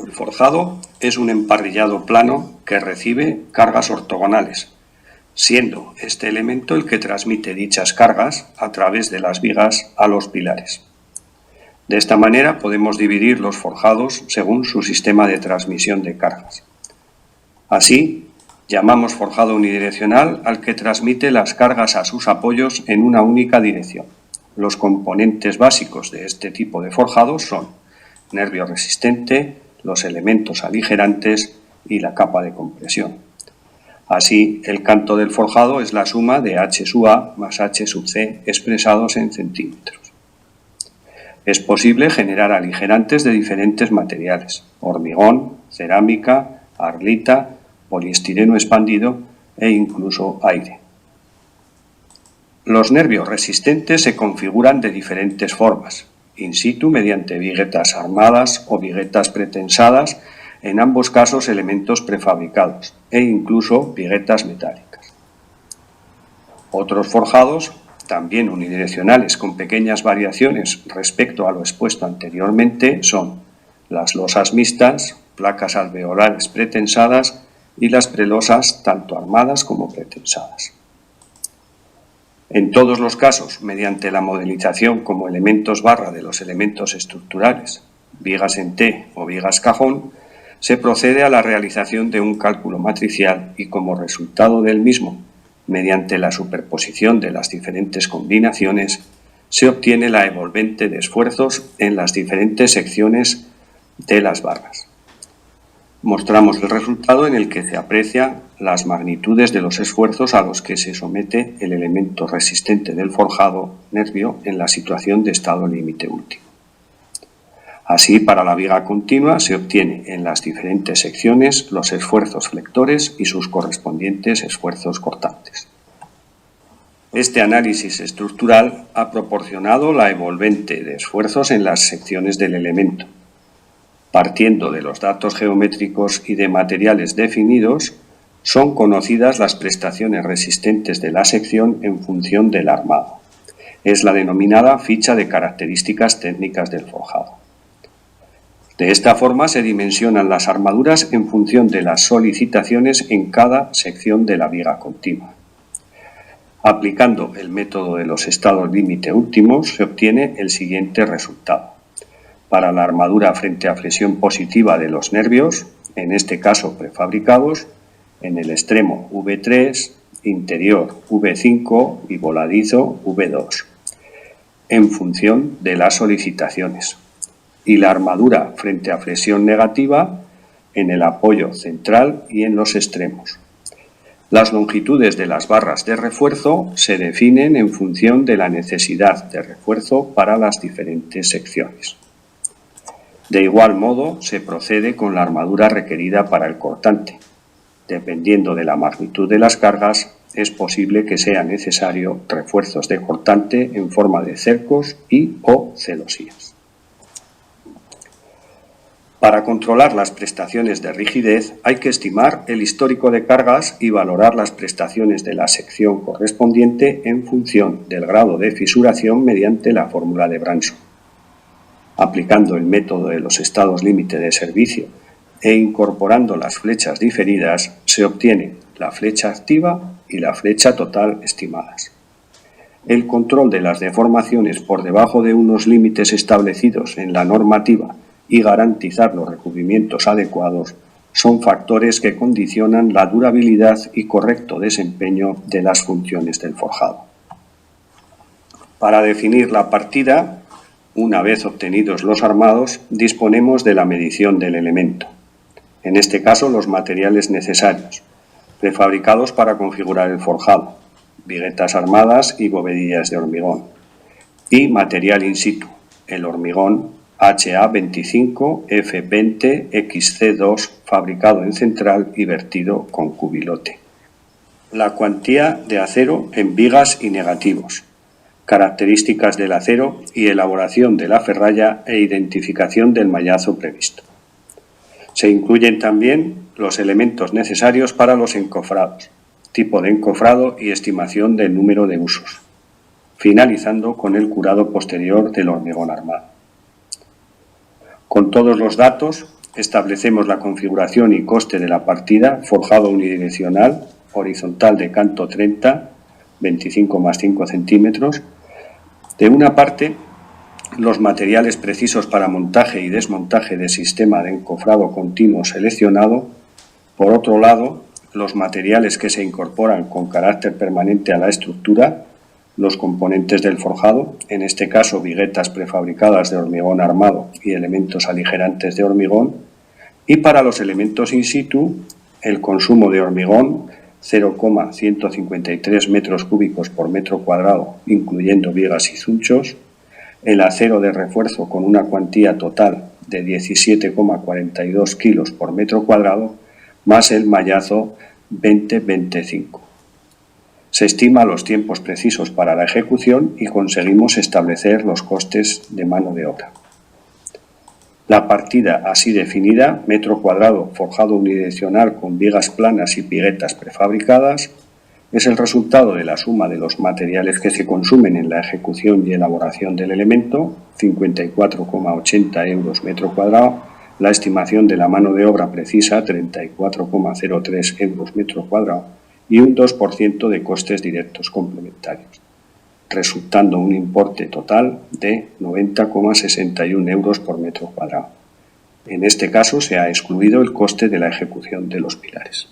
El forjado es un emparrillado plano que recibe cargas ortogonales, siendo este elemento el que transmite dichas cargas a través de las vigas a los pilares. De esta manera podemos dividir los forjados según su sistema de transmisión de cargas. Así, llamamos forjado unidireccional al que transmite las cargas a sus apoyos en una única dirección. Los componentes básicos de este tipo de forjado son nervio resistente, los elementos aligerantes y la capa de compresión. Así, el canto del forjado es la suma de H sub A más H sub C expresados en centímetros. Es posible generar aligerantes de diferentes materiales: hormigón, cerámica, arlita, poliestireno expandido e incluso aire. Los nervios resistentes se configuran de diferentes formas: in situ mediante viguetas armadas o viguetas pretensadas, en ambos casos elementos prefabricados, e incluso viguetas metálicas. Otros forjados, también unidireccionales con pequeñas variaciones respecto a lo expuesto anteriormente, son las losas mixtas, placas alveolares pretensadas y las prelosas tanto armadas como pretensadas. En todos los casos, mediante la modelización como elementos barra de los elementos estructurales, vigas en T o vigas cajón, se procede a la realización de un cálculo matricial y como resultado del mismo, mediante la superposición de las diferentes combinaciones, se obtiene la evolvente de esfuerzos en las diferentes secciones de las barras. Mostramos el resultado en el que se aprecian las magnitudes de los esfuerzos a los que se somete el elemento resistente del forjado nervio en la situación de estado límite último. Así, para la viga continua se obtiene en las diferentes secciones los esfuerzos flectores y sus correspondientes esfuerzos cortantes. Este análisis estructural ha proporcionado la evolvente de esfuerzos en las secciones del elemento. Partiendo de los datos geométricos y de materiales definidos, son conocidas las prestaciones resistentes de la sección en función del armado. Es la denominada ficha de características técnicas del forjado. De esta forma se dimensionan las armaduras en función de las solicitaciones en cada sección de la viga continua. Aplicando el método de los estados límite últimos se obtiene el siguiente resultado. Para la armadura frente a flexión positiva de los nervios, en este caso prefabricados, en el extremo V3, interior V5 y voladizo V2, en función de las solicitaciones. Y la armadura frente a flexión negativa en el apoyo central y en los extremos. Las longitudes de las barras de refuerzo se definen en función de la necesidad de refuerzo para las diferentes secciones. De igual modo, se procede con la armadura requerida para el cortante. Dependiendo de la magnitud de las cargas, es posible que sea necesario refuerzos de cortante en forma de cercos y o celosías. Para controlar las prestaciones de rigidez hay que estimar el histórico de cargas y valorar las prestaciones de la sección correspondiente en función del grado de fisuración mediante la fórmula de Branson. Aplicando el método de los estados límite de servicio e incorporando las flechas diferidas, se obtiene la flecha activa y la flecha total estimadas. El control de las deformaciones por debajo de unos límites establecidos en la normativa y garantizar los recubrimientos adecuados son factores que condicionan la durabilidad y correcto desempeño de las funciones del forjado. Para definir la partida, una vez obtenidos los armados, disponemos de la medición del elemento. En este caso, los materiales necesarios, prefabricados para configurar el forjado, viguetas armadas y bovedillas de hormigón, y material in situ, el hormigón HA25 F20 XC2 fabricado en central y vertido con cubilote. La cuantía de acero en vigas y negativos, características del acero y elaboración de la ferralla e identificación del mallazo previsto. Se incluyen también los elementos necesarios para los encofrados, tipo de encofrado y estimación del número de usos, finalizando con el curado posterior del hormigón armado. Con todos los datos, Establecemos la configuración y coste de la partida forjado unidireccional, horizontal de canto 30, 25 más 5 centímetros. De una parte, los materiales precisos para montaje y desmontaje de sistema de encofrado continuo seleccionado. Por otro lado, los materiales que se incorporan con carácter permanente a la estructura, los componentes del forjado, en este caso viguetas prefabricadas de hormigón armado y elementos aligerantes de hormigón, y para los elementos in situ, el consumo de hormigón 0,153 metros cúbicos por metro cuadrado, incluyendo vigas y zunchos, el acero de refuerzo con una cuantía total de 17,42 kilos por metro cuadrado, más el mallazo 20-25. Se estima los tiempos precisos para la ejecución y conseguimos establecer los costes de mano de obra. La partida así definida, metro cuadrado forjado unidireccional con vigas planas y piguetas prefabricadas, es el resultado de la suma de los materiales que se consumen en la ejecución y elaboración del elemento, 54,80 euros metro cuadrado, la estimación de la mano de obra precisa, 34,03 euros metro cuadrado, y un 2% de costes directos complementarios, resultando un importe total de 90,61 euros por metro cuadrado. En este caso se ha excluido el coste de la ejecución de los pilares.